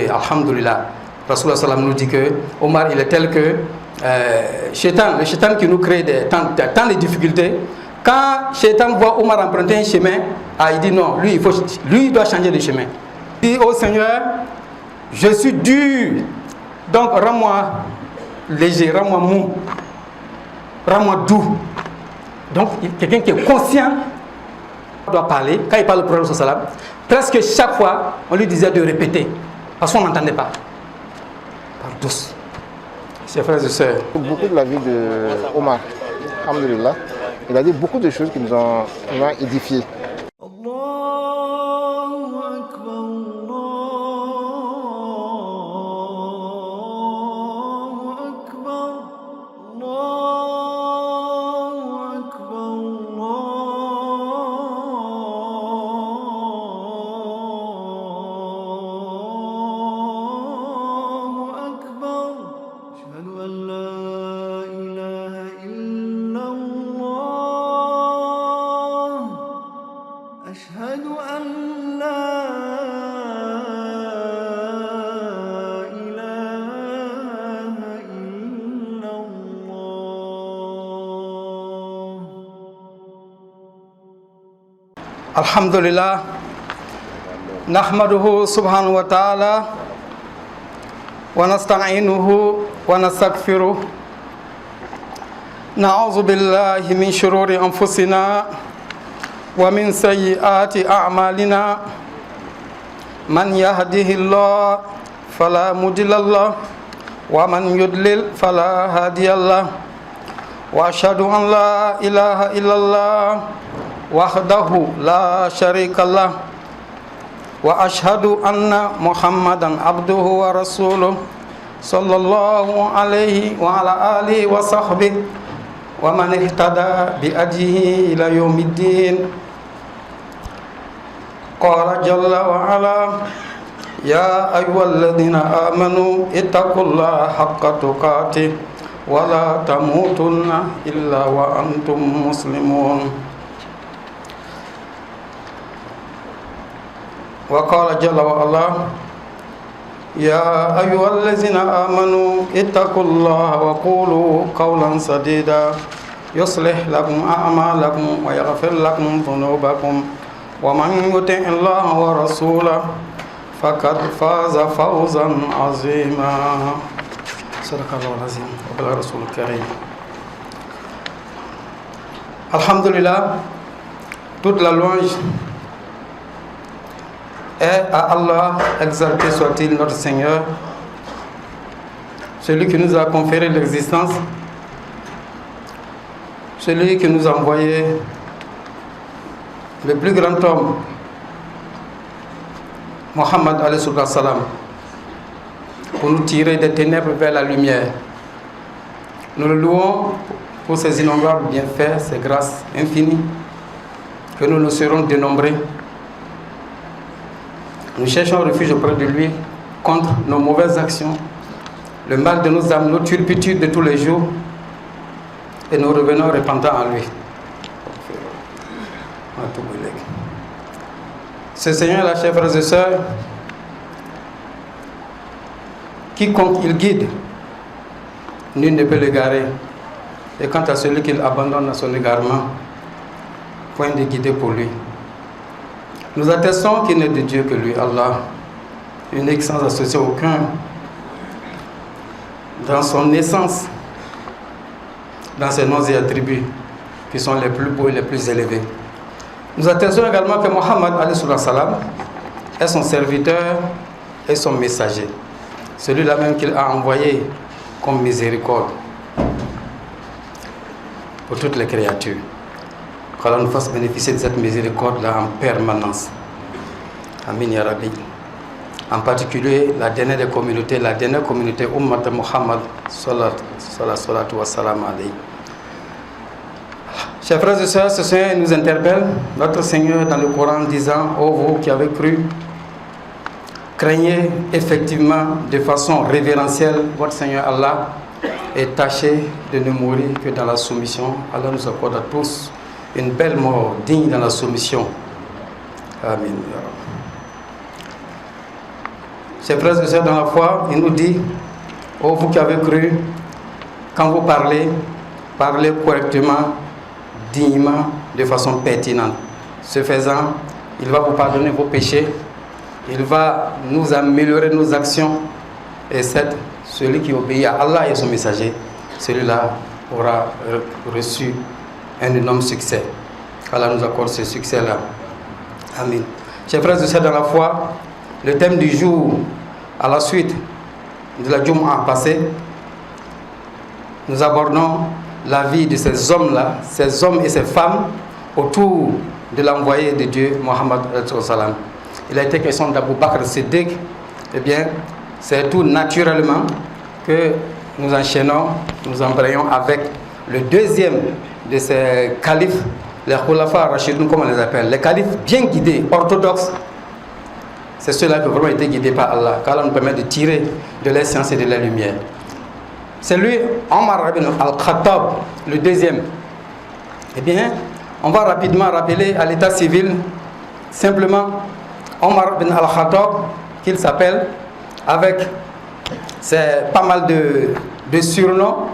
Et alhamdoulilah, Rasulullah sallam nous dit que Omar il est tel que le shaitan qui nous crée tant de difficultés, quand Shaitan voit Omar emprunter un chemin, il dit non, lui il doit changer de chemin. Il dit, oh Seigneur, je suis dur, donc rends-moi léger, rends-moi mou, rends-moi doux. Donc quelqu'un qui est conscient doit parler. Quand il parle au prophète sallam, presque chaque fois on lui disait de répéter parce qu'on n'entendait pas. Par douce. Chers frères et sœurs, beaucoup de la vie de Omar, alhamdulillah, il a dit beaucoup de choses qui nous ont édifiés. Alhamdulillah, nahmaduhu subhanahu wa ta'ala wa nasta'inuhu wa nastaghfiruh. Na'udhu billahi min shururi anfusina wa min sayyiati a'malina. Man yahdihillah fala mudilla lahu wa man yudlil fala hadiya lahu. Wa ashhadu an la ilaha illallah wahdahu la syarika lah wa ashhadu anna Muhammadan abduhu wa rasuluh sallallahu alaihi wa ala alihi wa sahbihi wa man ihtada bi hadihi ila yaumiddin. Qala jalla wa ala ya ayyuhalladzina amanu ittaqullaha haqqa tuqatih wa la tamutunna illa wa antum muslimun. وقال جل وعلا يا أيها الذين آمنوا اتقوا الله وقولوا قولا سديدا يصلح لكم أعمالكم ويغفر لكم ذنوبكم ومن يطع الله ورسوله فقد فاز فوزا عظيما. صدق الله العظيم وبلغ رسول الكريم. Alhamdulillah, toute la louange est à Allah, exalté soit-il notre Seigneur, celui qui nous a conféré l'existence, celui qui nous a envoyé le plus grand homme, Mohammed alayhi salam, pour nous tirer des ténèbres vers la lumière. Nous le louons pour ses innombrables bienfaits, ses grâces infinies, que nous ne saurons dénombrer. Nous cherchons refuge auprès de lui contre nos mauvaises actions, le mal de nos âmes, nos turpitudes de tous les jours, et nous revenons repentant à lui. Ce Seigneur-là, chers frères et sœurs, quiconque il guide, nul ne peut l'égarer. Et quant à celui qu'il abandonne à son égarement, point de guider pour lui. Nous attestons qu'il n'est de Dieu que lui, Allah, unique sans associer aucun, dans son essence, dans ses noms et attributs, qui sont les plus beaux et les plus élevés. Nous attestons également que Mohammed alayhi salam est son serviteur et son messager, celui-là même qu'il a envoyé comme miséricorde pour toutes les créatures. Qu'Allah nous fasse bénéficier de cette miséricorde-là en permanence. Amin ya Rabbi. En particulier, la dernière communauté Ummat Muhammad sallallahu wa sallam alayhi. Chers frères et sœurs, ce Seigneur nous interpelle, notre Seigneur dans le Coran disant, ô vous qui avez cru, craignez effectivement de façon révérentielle votre Seigneur Allah et tâchez de ne mourir que dans la soumission. Allah nous accorde à tous une belle mort digne dans la soumission. Amin. chers frères et sœurs dans la foi, il nous dit, oh vous qui avez cru, quand vous parlez, parlez correctement, dignement, de façon pertinente. Ce faisant, il va vous pardonner vos péchés, il va nous améliorer nos actions, et celui qui obéit à Allah et son messager, celui-là aura reçu un énorme succès. Allah nous accorde ce succès-là. Amen. Chers frères et sœurs dans la foi, le thème du jour, à la suite de la Jumu'ah passée, nous abordons la vie de ces hommes-là, ces hommes et ces femmes autour de l'envoyé de Dieu, Mohammed sallam. Il a été question d'Abou Bakr Siddiq. Eh bien, c'est tout naturellement que nous enchaînons, nous embrayons avec le deuxième de ces califes, les Khulafa Rashidun, comme on les appelle, les califes bien guidés, orthodoxes. C'est ceux-là qui ont vraiment été guidés par Allah, car Allah nous permet de tirer de la science et de la lumière. C'est lui, Omar ibn al-Khattab, le deuxième. Eh bien, on va rapidement rappeler à l'état civil, simplement, Omar ibn al-Khattab, qu'il s'appelle, avec pas mal de surnoms,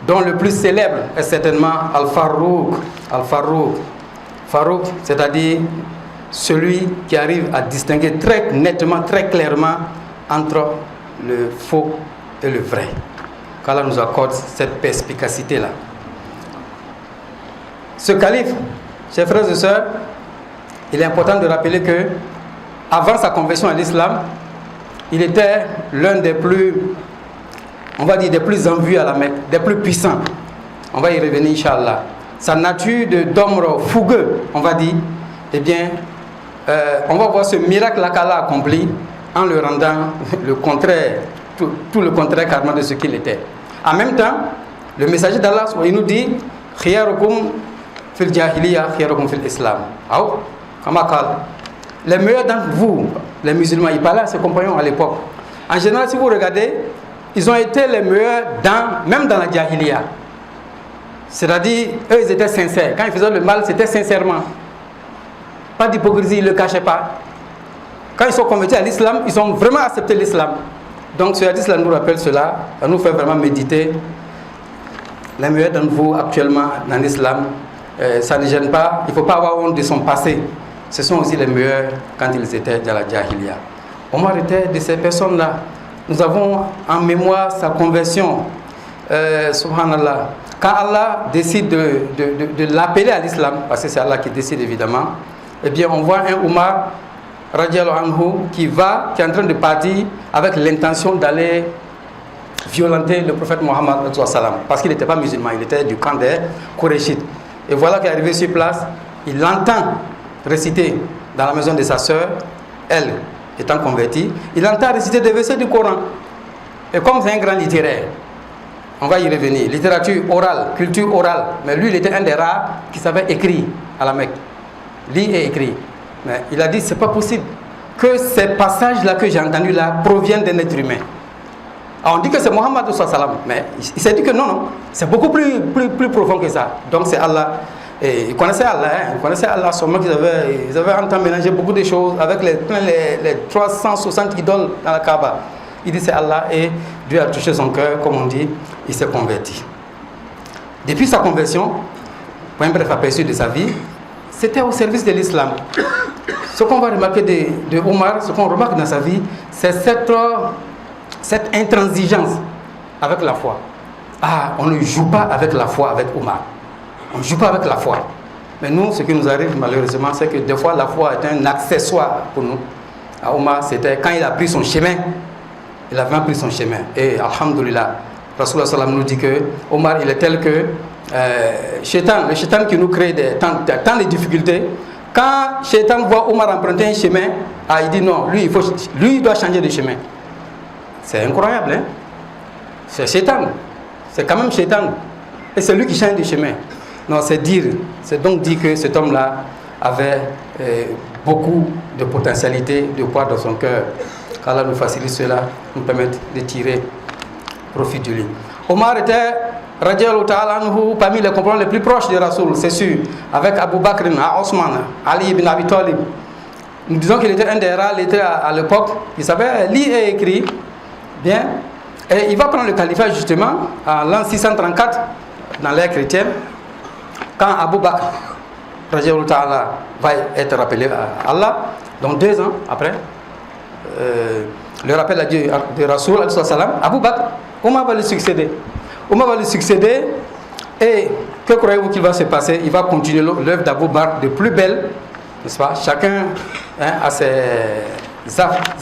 dont le plus célèbre est certainement Al-Farouk. Al-Farouk. Farouk, c'est-à-dire celui qui arrive à distinguer très nettement, très clairement entre le faux et le vrai. Qu'Allah nous accorde cette perspicacité-là. Ce calife, chers frères et sœurs, il est important de rappeler que avant sa conversion à l'islam, il était l'un des plus, on va dire, des plus en vue à la Mecque, des plus puissants. On va y revenir, Inch'Allah. Sa nature d'homme fougueux, on va dire, eh bien, on va voir ce miracle-là qu'Allah a accompli en le rendant le contraire, tout le contraire carrément de ce qu'il était. En même temps, le messager d'Allah, il nous dit khiyarukum fil jahiliya, khiyarukum fil islam. Les meilleurs d'entre vous, les musulmans, il parlait à ses compagnons à l'époque. En général, si vous regardez, ils ont été les meilleurs même dans la jahiliya. C'est-à-dire, eux, ils étaient sincères. Quand ils faisaient le mal, c'était sincèrement. Pas d'hypocrisie, ils ne le cachaient pas. Quand ils sont convertis à l'islam, ils ont vraiment accepté l'islam. Donc ce hadith-là nous rappelle cela, ça nous fait vraiment méditer. Les meilleurs d'entre vous actuellement dans l'islam, ça ne gêne pas, il ne faut pas avoir honte de son passé. Ce sont aussi les meilleurs quand ils étaient dans la jahiliya. Omar était de ces personnes-là. Nous avons en mémoire sa conversion. Subhanallah. Quand Allah décide de l'appeler à l'islam, parce que c'est Allah qui décide évidemment, eh bien on voit un Omar radiallahu anhu qui est en train de partir avec l'intention d'aller violenter le prophète Mohammed parce qu'il n'était pas musulman, il était du camp des Qurayshites. Et voilà qu'il est arrivé sur place, il l'entend réciter dans la maison de sa sœur, elle étant convertie, il entend réciter des versets du Coran. Et comme c'est un grand littéraire, on va y revenir, littérature orale, culture orale, mais lui il était un des rares qui savait écrire à la Mecque, lire et écrire. Mais il a dit c'est pas possible que ces passages-là que j'ai entendus là proviennent d'un être humain. Alors on dit que c'est Mohammed, mais il s'est dit que non, c'est beaucoup plus profond que ça. Donc c'est Allah. Et ils connaissaient Allah, seulement qu'ils avaient en temps mélangé beaucoup de choses avec les 360 idoles dans la Kaaba. Il dit c'est Allah et Dieu a touché son cœur, comme on dit, il s'est converti. Depuis sa conversion, pour un bref aperçu de sa vie, c'était au service de l'islam. Ce qu'on va remarquer de Omar, ce qu'on remarque dans sa vie, c'est cette intransigeance avec la foi. Ah, on ne joue pas avec la foi avec Omar. On ne joue pas avec la foi. Mais nous, ce qui nous arrive malheureusement, c'est que des fois la foi est un accessoire pour nous. À Omar, c'était quand il a pris son chemin, il a vraiment pris son chemin. Et alhamdoulilah, Rasulullah sallam nous dit que Omar, il est tel que le shaitan qui nous crée tant de difficultés. Quand Shaitan voit Omar emprunter un chemin, il dit non, lui il doit changer de chemin. C'est incroyable, hein? C'est Shaitan. C'est quand même Shaitan. Et c'est lui qui change de chemin. Non, c'est donc dire que cet homme-là avait beaucoup de potentialité, de poids dans son cœur. Qu'Allah nous facilite cela, nous permette de tirer profit de lui. Omar était radiallahu ta'ala anhu parmi les compagnons les plus proches de Rasoul, c'est sûr, avec Abu Bakr, Osman, Ali ibn Abi Talib. nous disons qu'il était un des rares lettrés à l'époque, il savait lire et écrire bien, et il va prendre le califat justement en l'an 634 dans l'ère chrétienne, quand Abu Bakr va être rappelé à Allah, donc 2 ans après le rappel à Dieu de Rasoul, Abu Bakr, Omar va lui succéder. Et que croyez-vous qu'il va se passer? Il va continuer l'œuvre d'Abu Bakr de plus belle, n'est-ce pas? Chacun a ses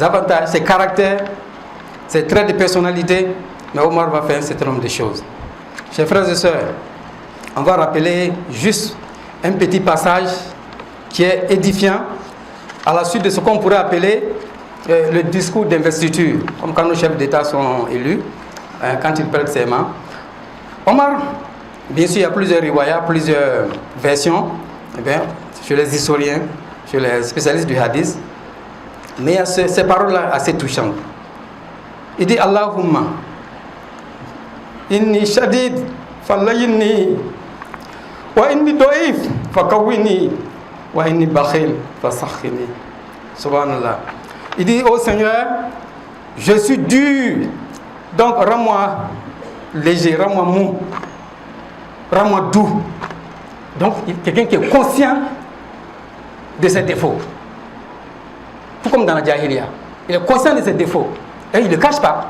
avantages, ses caractères, ses traits de personnalité, mais Omar va faire un certain nombre de choses. Chers frères et sœurs, on va rappeler juste un petit passage qui est édifiant à la suite de ce qu'on pourrait appeler le discours d'investiture, comme quand nos chefs d'État sont élus, quand ils prêtent serment. Omar, bien sûr, il y a plusieurs riwayas, plusieurs versions, chez les historiens, chez les spécialistes du hadith, mais il y a ces paroles-là assez touchantes. Il dit Allahumma, inni shadid, fallayni, wa inni do'if, fakawini, wa inni bakhil, fasakhini. Subhanallah. Il dit, oh Seigneur, je suis dur, donc rends-moi léger, rends-moi mou, rends-moi doux. Donc, quelqu'un qui est conscient de ses défauts. Tout comme dans la Jahiliya. Il est conscient de ses défauts. Et il ne le cache pas.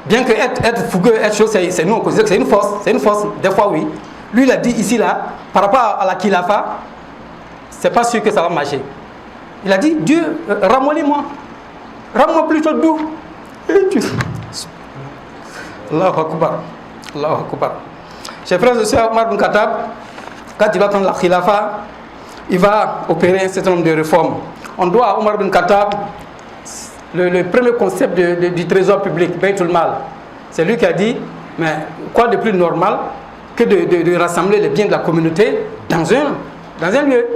Bien que être fougueux, être chaud, c'est nous, on considère que c'est une force. C'est une force, des fois oui. Lui, il a dit ici, là, par rapport à la Khilafa, c'est pas sûr que ça va marcher. Il a dit, Dieu, ramollis-moi. Rends-moi plutôt doux. Et Dieu. Allahu Akbar. Allahu Akbar. Chers frères et sœurs, Omar ibn Khattab, quand il va prendre la Khilafa, il va opérer un certain nombre de réformes. On doit à Omar ibn Khattab le premier concept du trésor public, Baytul Mal. C'est lui qui a dit, mais quoi de plus normal que de rassembler les biens de la communauté dans un lieu,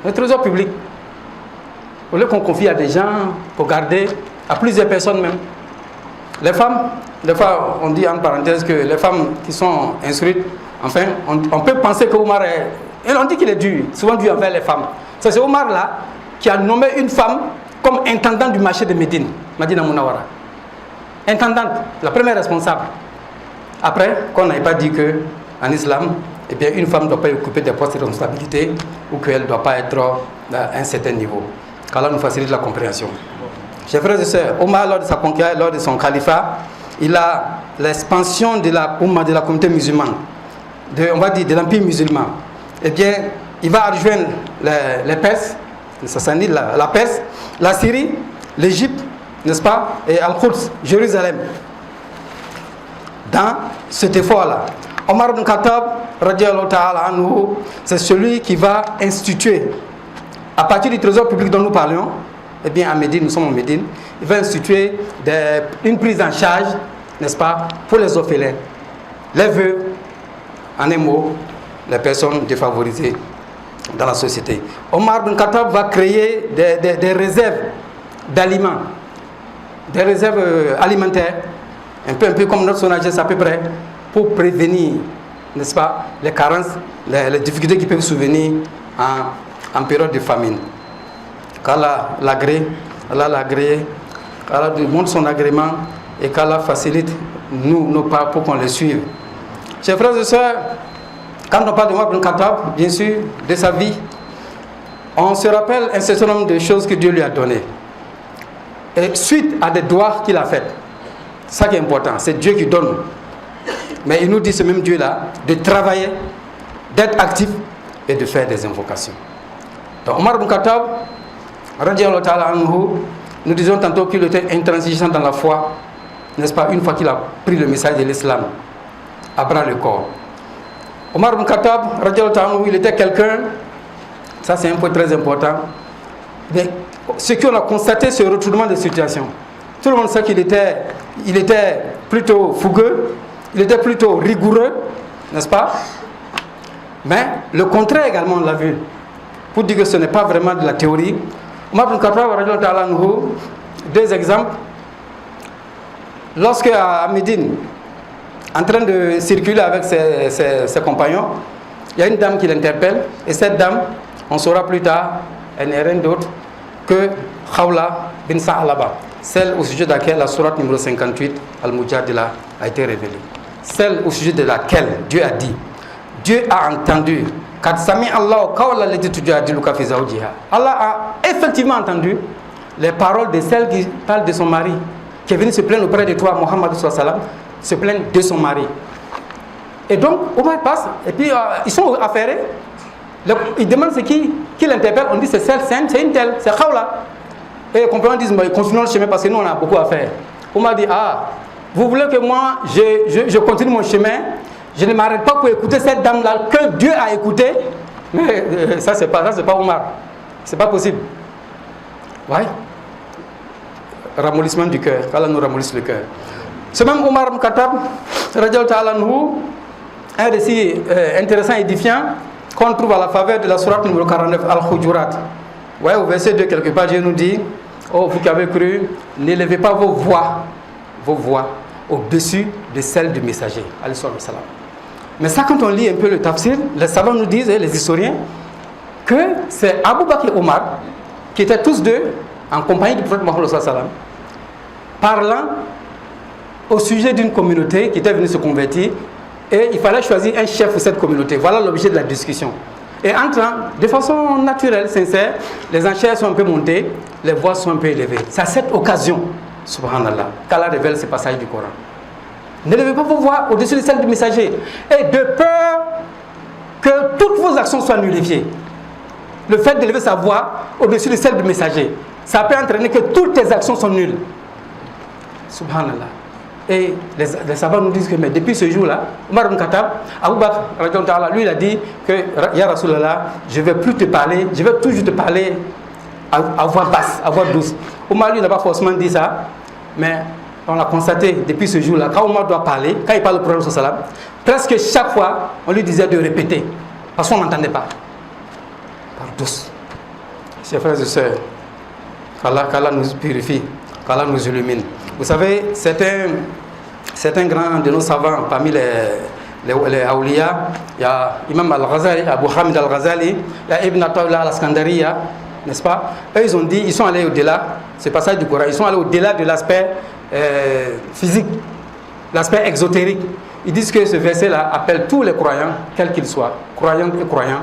un trésor public. Au lieu qu'on confie à des gens pour garder, à plusieurs personnes même. Les femmes, des fois on dit en parenthèse que les femmes qui sont instruites, enfin, on peut penser que Omar est... Et on dit qu'il est dur, souvent dur envers les femmes. C'est Omar là qui a nommé une femme comme intendante du marché de Médine, Madina Munawara. Intendante, la première responsable. Après, qu'on n'avait pas dit qu'en islam, eh bien, une femme ne doit pas occuper des postes de responsabilité ou qu'elle ne doit pas être à un certain niveau. qu'Allah nous facilite la compréhension. Chers frères et sœurs, Omar, lors de sa conquête, lors de son califat, il a l'expansion de la Oumma, de la communauté musulmane, on va dire de l'empire musulman. Eh bien, il va rejoindre les Perses, la Perse, la Syrie, l'Égypte, n'est-ce pas, et Al-Quds, Jérusalem. Dans cet effort-là, Omar ibn Khattab, radiallahu ta'ala anhu, c'est celui qui va instituer, à partir du trésor public dont nous parlions, eh bien à Médine, nous sommes en Médine, il va instituer une prise en charge, n'est-ce pas, pour les orphelins, les veuves, en un mot, les personnes défavorisées dans la société. Omar ibn Khattab va créer des réserves d'aliments, des réserves alimentaires, un peu comme notre SONAGES à peu près, pour prévenir, n'est-ce pas, les carences, les difficultés qui peuvent survenir en période de famine. Qu'Allah l'agrée, qu'Allah montre son agrément et qu'Allah facilite nos pas pour qu'on les suive. Chers frères et sœurs, quand on parle de Omar ibn Khattab, bien sûr, de sa vie, on se rappelle un certain nombre de choses que Dieu lui a données. Et suite à des doigts qu'il a faites, ça qui est important, c'est Dieu qui donne. Mais il nous dit, ce même Dieu-là, de travailler, d'être actif et de faire des invocations. Donc Omar ibn Khattab, radiallahu ta'ala anhu, nous disons tantôt qu'il était intransigeant dans la foi, n'est-ce pas, une fois qu'il a pris le message de l'islam à bras le corps. Omar ibn Khattab, radiallahu ta'ala anhu, il était quelqu'un, ça c'est un point très important, mais ce qu'on a constaté, c'est le retournement de situation. Tout le monde sait qu'il était plutôt fougueux, il était plutôt rigoureux, n'est-ce pas? Mais le contraire également, on l'a vu. Pour dire que ce n'est pas vraiment de la théorie. Omar ibn Khattab, deux exemples. Lorsque à Médine, en train de circuler avec ses compagnons, il y a une dame qui l'interpelle, et cette dame, on saura plus tard, elle n'est rien d'autre que Khawla bin Sa'alaba, celle au sujet de laquelle la sourate numéro 58, Al-Mujadila, a été révélée. Celle au sujet de laquelle Dieu a dit, Dieu a entendu, Allah a effectivement entendu les paroles de celle qui parle de son mari, qui est venue se plaindre auprès de toi, Mohammed sallallahu alayhi wa sallam, se plaindre de son mari. Et donc, Omar passe, et puis ils sont affairés. Ils demandent c'est qui l'interpelle. On dit c'est celle, c'est une telle, c'est Khawla. Et les compagnons disent continuons le chemin parce que nous on a beaucoup à faire. Omar dit vous voulez que moi je continue mon chemin, je ne m'arrête pas pour écouter cette dame-là que Dieu a écouté. Mais ça c'est pas Omar. C'est pas possible. Ouais. Ramollissement du cœur. Allah nous ramollisse le cœur. Ce même Omar ibn Khattab, radiallahu ta'ala anhu, un récit intéressant et édifiant qu'on trouve à la faveur de la sourate numéro 49, Al-Hujurat. Ouais, au verset 2, quelque part, Dieu nous dit, oh, vous qui avez cru, n'élevez pas vos voix au-dessus de celles du messager. Alayhi salam. Mais ça, quand on lit un peu le tafsir, les savants nous disent, et les historiens, que c'est Abu Bakr et Omar, qui étaient tous deux en compagnie du prophète Mohammed sallallahu alayhi wa sallam, parlant au sujet d'une communauté qui était venue se convertir, et il fallait choisir un chef pour cette communauté. Voilà l'objet de la discussion. Et entrant, de façon naturelle, sincère, les enchères sont un peu montées, les voix sont un peu élevées. C'est à cette occasion, subhanallah, qu'Allah révèle ces passages du Coran. N'élevez pas vos voix au-dessus de celles du messager. Et de peur que toutes vos actions soient nullifiées. Le fait d'élever sa voix au-dessus de celles du messager, ça peut entraîner que toutes tes actions sont nulles. Subhanallah. Et les savants nous disent que mais depuis ce jour-là, Omar ibn Khattab, Abu Bakr, lui il a dit que Ya Rasulallah, je ne vais plus te parler, je vais toujours te parler à voix basse, à voix douce. Omar lui n'a pas forcément dit ça, mais on l'a constaté depuis ce jour-là, quand Omar doit parler, quand il parle au prophète sallallahu alayhi wa sallam, presque chaque fois on lui disait de répéter, parce qu'on n'entendait pas. Par douce. Chers frères et sœurs, qu'Allah nous purifie, qu'Allah nous illumine. Vous savez, certains grands de nos savants, parmi les awliya, il y a Imam al-Ghazali, Abu Hamid al-Ghazali, il y a Ibn Atawla al-Askandariya, n'est-ce pas? Eux, ils ont dit, ils sont allés au-delà, ce passage du Coran, ils sont allés au-delà de l'aspect physique, l'aspect exotérique. Ils disent que ce verset-là appelle tous les croyants, quels qu'ils soient, croyants et croyants,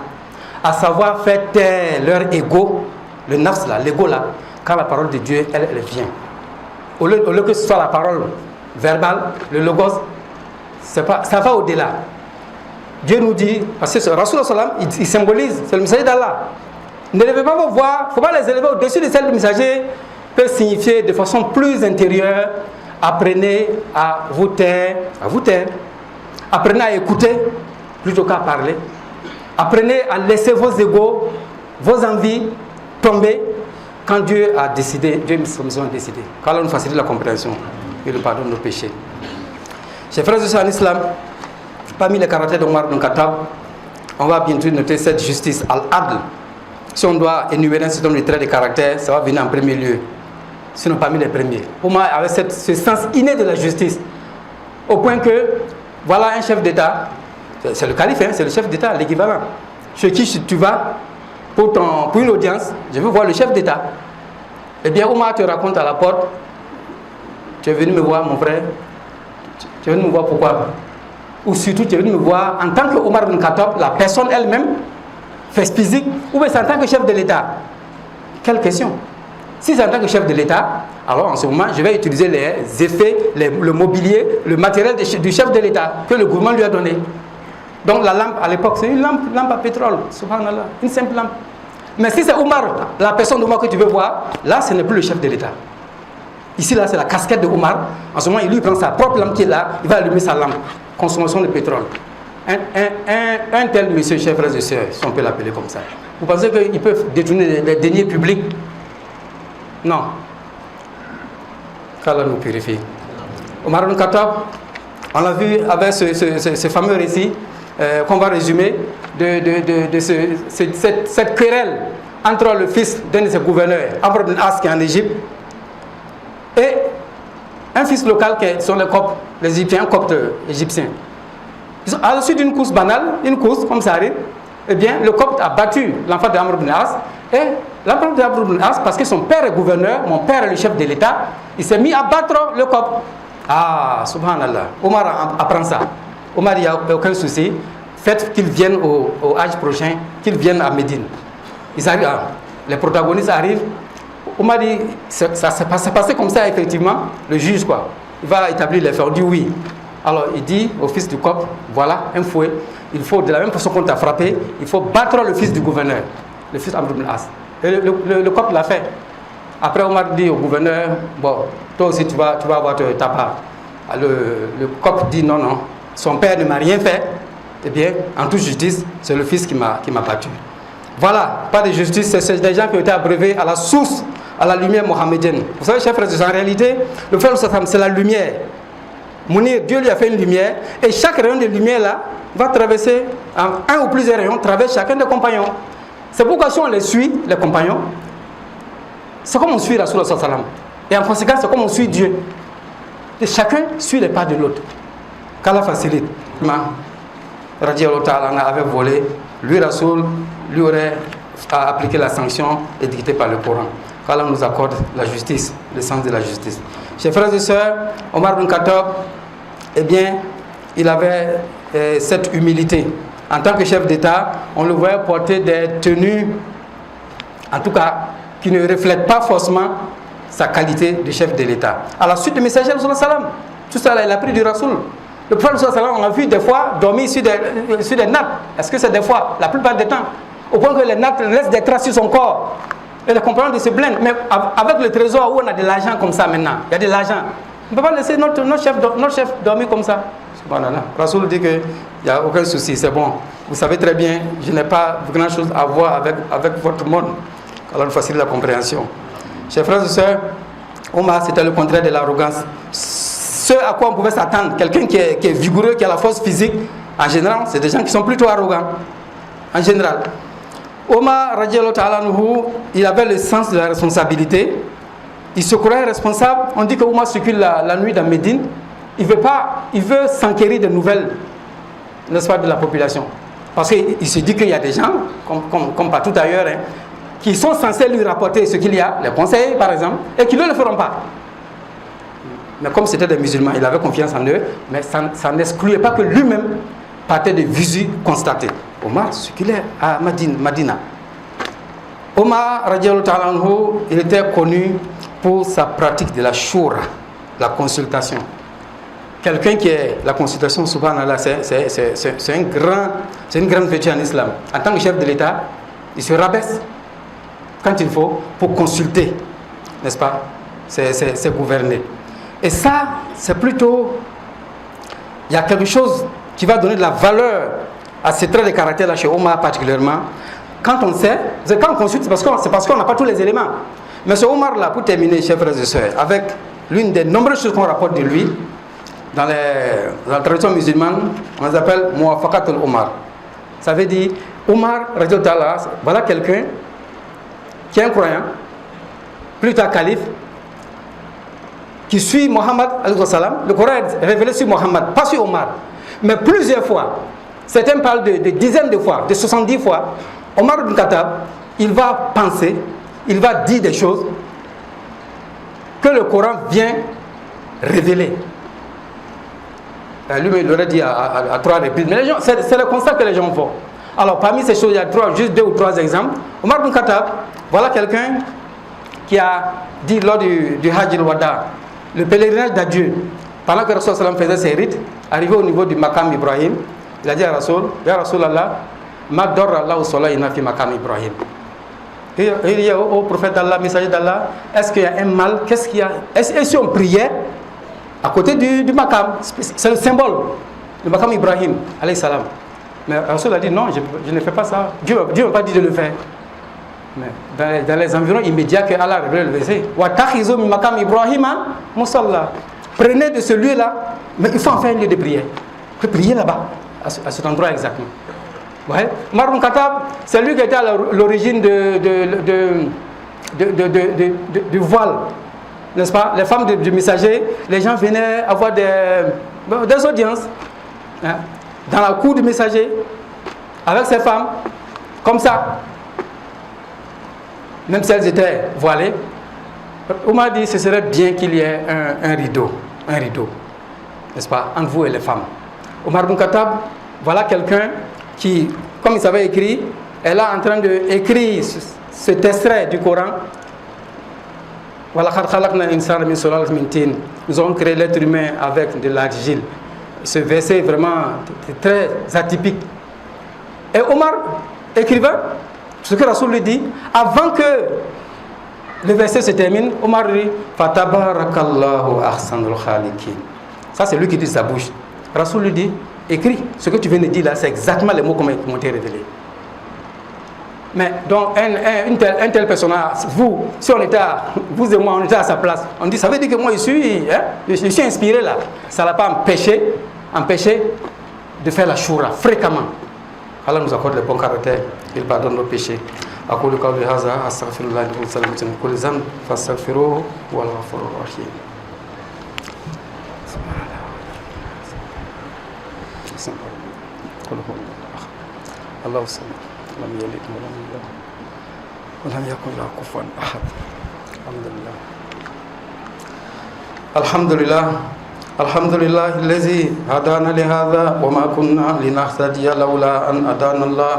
à savoir faire taire leur ego, le nafs là, l'ego là, quand la parole de Dieu, elle vient. Au lieu que ce soit la parole verbale, le logos, ça va au-delà. Dieu nous dit, parce que ce Rasul sallam, il symbolise, c'est le messager d'Allah. N'élevez pas vos voix, il ne faut pas les élever au-dessus de celles du messager, peut signifier de façon plus intérieure, apprenez à vous taire, apprenez à écouter plutôt qu'à parler, apprenez à laisser vos égos, vos envies tomber. Quand Dieu a décidé, Dieu nous a décidé. Qu'Allah nous facilite la compréhension et le pardon de nos péchés. Chers frères et sœurs en islam, parmi les caractères d'Omar ibn Khattab, on va bientôt noter cette justice, al-adl. Si on doit énumérer un certain nombre de traits de caractère, ça va venir en premier lieu. Sinon parmi les premiers. Omar avait ce sens inné de la justice. Au point que, voilà un chef d'État, c'est le calife, c'est le chef d'État, l'équivalent. Chez qui tu vas pour une audience, je veux voir le chef d'État. Eh bien, Omar te raconte à la porte, tu es venu me voir, mon frère, tu es venu me voir pourquoi? Ou surtout, tu es venu me voir en tant que Omar ibn Khattab, la personne elle-même, fait physique, ou bien c'est en tant que chef de l'État? Quelle question? Si c'est en tant que chef de l'État, alors en ce moment, je vais utiliser les effets, le mobilier, le matériel du chef de l'État que le gouvernement lui a donné. Donc la lampe à l'époque, c'est une lampe à pétrole, subhanallah, une simple lampe. Mais si c'est Omar, la personne d'Omar que tu veux voir, là ce n'est plus le chef de l'État. Ici là c'est la casquette de Omar. En ce moment il lui prend sa propre lampe qui est là, il va allumer sa lampe. Consommation de pétrole. Un tel monsieur, chef frères et sœurs, si on peut l'appeler comme ça. Vous pensez qu'ils peuvent détourner les deniers publics? Non. Qu'Allah nous purifie. Omar ibn Khattab, on l'a vu avec ce fameux récit qu'on va résumer de cette querelle entre le fils d'un de ses gouverneurs, Amr ibn As, qui est en Égypte, et un fils local qui sont les Coptes, les Égyptiens, Coptes égyptiens. À la suite d'une course banale, une course comme ça arrive, eh bien le Copte a battu l'enfant d'Amr ibn As et L'empereur Amr ibn al-As, parce que son père est gouverneur, mon père est le chef de l'État, il s'est mis à battre le copte. Ah, subhanallah. Omar apprend ça. Omar, il n'y a aucun souci. Faites qu'ils viennent au Hajj prochain, qu'ils viennent à Médine. Ils arrivent, les protagonistes arrivent. Omar dit, ça s'est passé comme ça, effectivement. Le juge, quoi, il va établir les faits. On dit oui. Alors, il dit au fils du copte, voilà, un fouet. Il faut, de la même façon qu'on t'a frappé, il faut battre le fils du gouverneur, le fils Amr ibn al-As. Et le copte l'a fait. Après, Omar dit au gouverneur, bon, toi aussi, tu vas avoir ta part. Le copte dit non, non, son père ne m'a rien fait. Eh bien, en toute justice, c'est le fils qui m'a battu. Voilà, pas de justice, c'est des gens qui ont été abreuvés à la source, à la lumière mohammedienne. Vous savez, chers frères, en réalité, le frère c'est la lumière. Mounir, Dieu lui a fait une lumière, et chaque rayon de lumière là va traverser, un ou plusieurs rayons traversent chacun des compagnons. C'est pourquoi si on les suit, les compagnons, c'est comme on suit Rasulullah sallallahu alayhi wa sallam. Et en conséquence, c'est comme on suit Dieu. Et chacun suit les pas de l'autre. Qu'Allah facilite. Radiallahu ta'ala avait volé, lui Rasoul lui aurait appliqué la sanction édictée par le Coran. Qu'Allah nous accorde la justice, le sens de la justice. Chers frères et sœurs, Omar ibn Khattab, eh bien, il avait cette humilité. En tant que chef d'État, on le voyait porter des tenues, en tout cas, qui ne reflètent pas forcément sa qualité de chef de l'État. À la suite du messager, tout ça, il a pris du Rasoul. Le prophète, on a vu des fois dormir sur des nattes. Est-ce que c'est des fois? La plupart du temps. Au point que les nattes laissent des traces sur son corps. Et les compagnons de se blindent. Mais avec le trésor où on a de l'argent comme ça maintenant, il y a de l'argent. On ne peut pas laisser notre chef dormir comme ça. Voilà. Rasoul dit qu'il n'y a aucun souci, c'est bon. Vous savez très bien, je n'ai pas grand chose à voir avec votre monde. Alors nous facilite la compréhension. Chers frères et sœurs, Omar, c'était le contraire de l'arrogance. Ce à quoi on pouvait s'attendre, quelqu'un qui est vigoureux, qui a la force physique, en général, c'est des gens qui sont plutôt arrogants. En général. Omar, radiallahu ta'ala anhu, il avait le sens de la responsabilité. Il se croyait responsable. On dit que Omar circule la nuit dans Médine. Il veut s'enquérir de nouvelles, n'est-ce pas, de la population. Parce qu'il se dit qu'il y a des gens, comme partout ailleurs, hein, qui sont censés lui rapporter ce qu'il y a, les conseils par exemple, et qui ne le feront pas. Mais comme c'était des musulmans, il avait confiance en eux, mais ça n'excluait pas que lui-même partait de visu constaté. Omar circulait à Madina. Omar, radiallahu ta'ala anhu, il était connu pour sa pratique de la shura, la consultation. Quelqu'un qui est la consultation, subhanallah, c'est une grande vertu en islam. En tant que chef de l'État, il se rabaisse quand il faut pour consulter, n'est-ce pas, c'est gouverner. Et ça, c'est plutôt, il y a quelque chose qui va donner de la valeur à ces traits de caractère-là chez Omar particulièrement. Quand on sait, quand on consulte, c'est parce qu'on n'a pas tous les éléments. Mais ce Omar-là, pour terminer, chers frères et sœurs, avec l'une des nombreuses choses qu'on rapporte de lui, dans la tradition musulmane, on les appelle Muwafaqatul Omar. Ça veut dire, Omar, voilà quelqu'un qui est un croyant, plus tard calife, qui suit Mohammed, le Coran est révélé sur Mohammed, pas sur Omar. Mais plusieurs fois, certains parlent de dizaines de fois, de 70 fois, Omar ibn Khattab, il va penser, il va dire des choses que le Coran vient révéler. Lui, il l'aurait dit à 3 reprises. Mais c'est le constat que les gens font. Alors, parmi ces choses, il y a juste 2 ou 3 exemples. Omar ibn Khattab, voilà quelqu'un qui a dit lors du Hajj al-Wada, le pèlerinage d'adieu, pendant que Rasul sallam faisait ses rites, arrivé au niveau du Maqam Ibrahim, il a dit à Rasul, Ya Rasulallah, ma dorra Allahu solayna fi Maqam Ibrahim. Et il dit au prophète d'Allah, messager d'Allah, est-ce qu'il y a un mal? Qu'est-ce qu'il y a? Et si on priait à côté du Maqam, c'est le symbole, le Maqam Ibrahim, alayhi salam. Mais Rasul a dit non, je ne fais pas ça. Dieu ne m'a pas dit de le faire. Mais dans les environs immédiats que Allah a révélé le verset, wa takhizu min Maqam Ibrahim musalla. Prenez de ce lieu-là, mais il faut en faire un lieu de prière. Il faut prier là-bas, à cet endroit exactement. Ouais. Omar ibn Khattab, c'est lui qui était à l'origine du voile, n'est-ce pas? Les femmes du messager, les gens venaient avoir des audiences, hein, dans la cour du messager, avec ces femmes, comme ça. même si elles étaient voilées. Omar dit, ce serait bien qu'il y ait un rideau, n'est-ce pas, entre vous et les femmes. Omar ibn Khattab, voilà quelqu'un qui, comme il savait écrire, est là en train d'écrire cet extrait du Coran. Nous avons créé l'être humain avec de l'argile. Ce verset est vraiment très atypique. Et Omar, écrivain, ce que Rasoul lui dit, avant que le verset se termine, Omar dit Fatabarakallahu ahsanul khaliqin. Ça, c'est lui qui dit de sa bouche. Rasoul lui dit, écris, ce que tu viens de dire là, c'est exactement les mots qui m'ont été révélés. Mais donc, un tel personnage, vous, si on était vous et moi, on était à sa place, on dit, ça veut dire que moi, je suis inspiré là. Ça ne l'a pas empêché de faire la choura fréquemment. Allah nous accorde le bon caractère, il pardonne nos péchés. أقول قولي هذا أستغفر الله لكم ولكم كل ذنب فاستغفروه هو الغفور الرحيم. الله الصمد لم يلد ولم يكن له كفوا أحد. الحمد لله الذي هدانا لهذا وما كنا لنهتدي لولا أن هدانا الله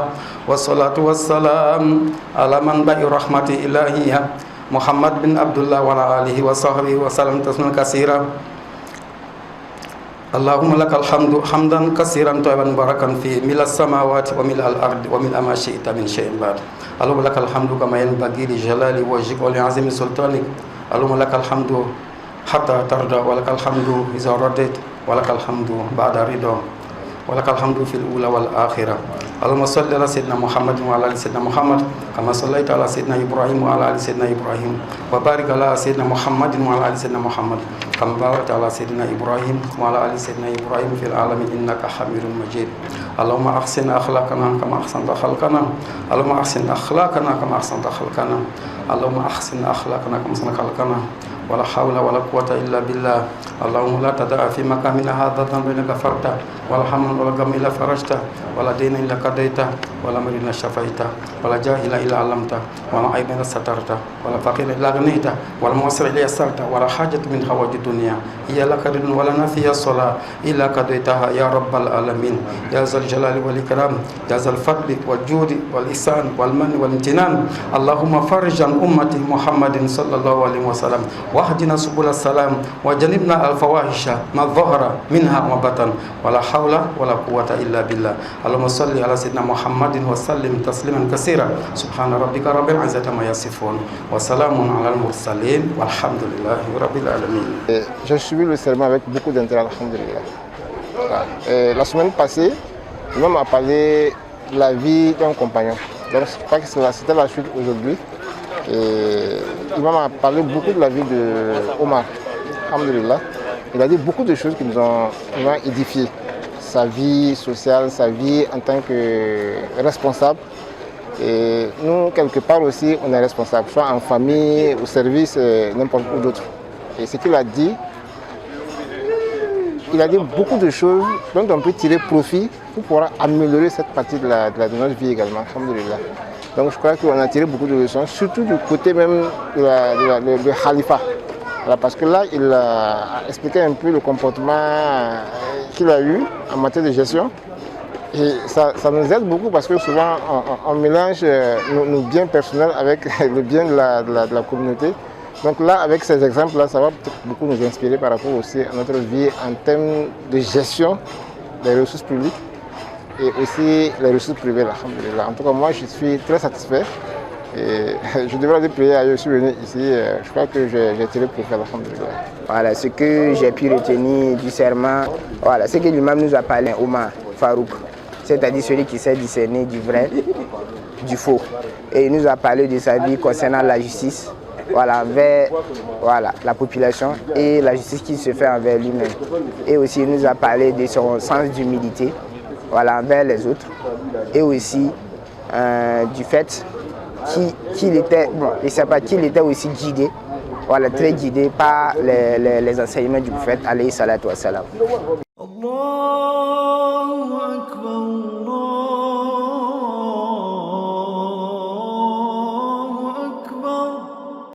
والصلاة والسلام على منبع رحمة إلهية محمد بن عبد الله وعلى آله وصحبه وسلم تسليما كثيرا. اللهم لك الحمد حمدا كثيرا طيبا مباركا فيه ملء السماوات وملء الأرض وملء ما شئت من شيء بعد. اللهم لك الحمد كما ينبغي لجلال وجهك ولعظيم سلطانك. اللهم لك الحمد حتى ترضى ولك الحمد إذا رضيت ولك الحمد بعد رضا ولك الحمد في الأولى والآخرة. اللهم صل على سيدنا محمد وعلى آل سيدنا محمد كما صليت على سيدنا إبراهيم وعلى آل سيدنا إبراهيم وبارك على سيدنا محمد وعلى آل سيدنا محمد كما باركت على سيدنا إبراهيم وعلى آل سيدنا إبراهيم في العالمين إنك حميد مجيد. اللهم أحسن أخلاقنا كما أحسنت خلقنا. اللهم أحسن أخلاقنا كما أحسنت خلقنا. اللهم أحسن أخلاقنا كما أحسنت خلقنا. ولا حول ولا قوة إلا بالله. اللهم لا تدع في مقامنا هذا ذنبا إلا غفرته ولا هما ولا غما إلا فرجته ولا دين إلا قضيته ولا مريض إلا شفيته ولا جاهل إلا علمته ولا عيب إلا سترته ولا فقير إلا غنيته ولا معسر إلا يسرته ولا حاجة من حوائج الدنيا هي لك رضا ولنا فيها الصلاة إلا قضيتها يا رب العالمين يا ذا الجلال والإكرام يا ذا الفضل والجود والإحسان والمن والامتنان. اللهم فرج عن أمة محمد صلى الله عليه وسلم واهدنا سبل السلام وجنبنا الفواحش ما ظهر منها وما بطن ولا حول ولا قوة إلا بالله. اللهم صل على سيدنا محمد وسلم تسليما كثيرا. سبحان ربك رب العزة عما يصفون وسلام على المرسلين والحمد لله رب العالمين. J'ai suivi le serment avec beaucoup d'intérêt, alhamdulillah. La semaine passée, l'imam a parlé de la vie d'un compagnon. Donc je crois que c'était la suite aujourd'hui. L'imam a parlé beaucoup de la vie d'Omar, alhamdulillah. Il a dit beaucoup de choses qui nous ont édifiés. Sa vie sociale, sa vie en tant que responsable. Et nous, quelque part aussi, on est responsable, soit en famille, au service, n'importe où d'autre. Et ce qu'il a dit, il a dit beaucoup de choses dont on peut tirer profit pour pouvoir améliorer cette partie de notre vie également, alhamdulillah. Donc je crois qu'on a tiré beaucoup de leçons, surtout du côté même de Khalifa. Voilà, parce que là, il a expliqué un peu le comportement qu'il a eu en matière de gestion. Et ça nous aide beaucoup parce que souvent on mélange nos biens personnels avec le bien de la communauté. Donc là, avec ces exemples-là, ça va beaucoup nous inspirer par rapport aussi à notre vie en termes de gestion des ressources publiques et aussi les ressources privées, alhamdulillah. En tout cas, moi, je suis très satisfait. Et je devrais aller prier ailleurs. Je suis venu ici, je crois que j'ai tiré pour faire alhamdulillah. Voilà, ce que j'ai pu retenir du serment, voilà, c'est que l'imam nous a parlé, Omar Farouk, c'est-à-dire celui qui sait discerner du vrai, du faux. Et il nous a parlé de sa vie concernant la justice, voilà, envers la population et la justice qu'il se fait envers lui-même. Et aussi il nous a parlé de son sens d'humilité, voilà, envers les autres. Et aussi du fait qu'il était, bon, je ne sais pas, qu'il était aussi guidé, voilà, très guidé par les enseignements du prophète, alayhi salatu wassalam.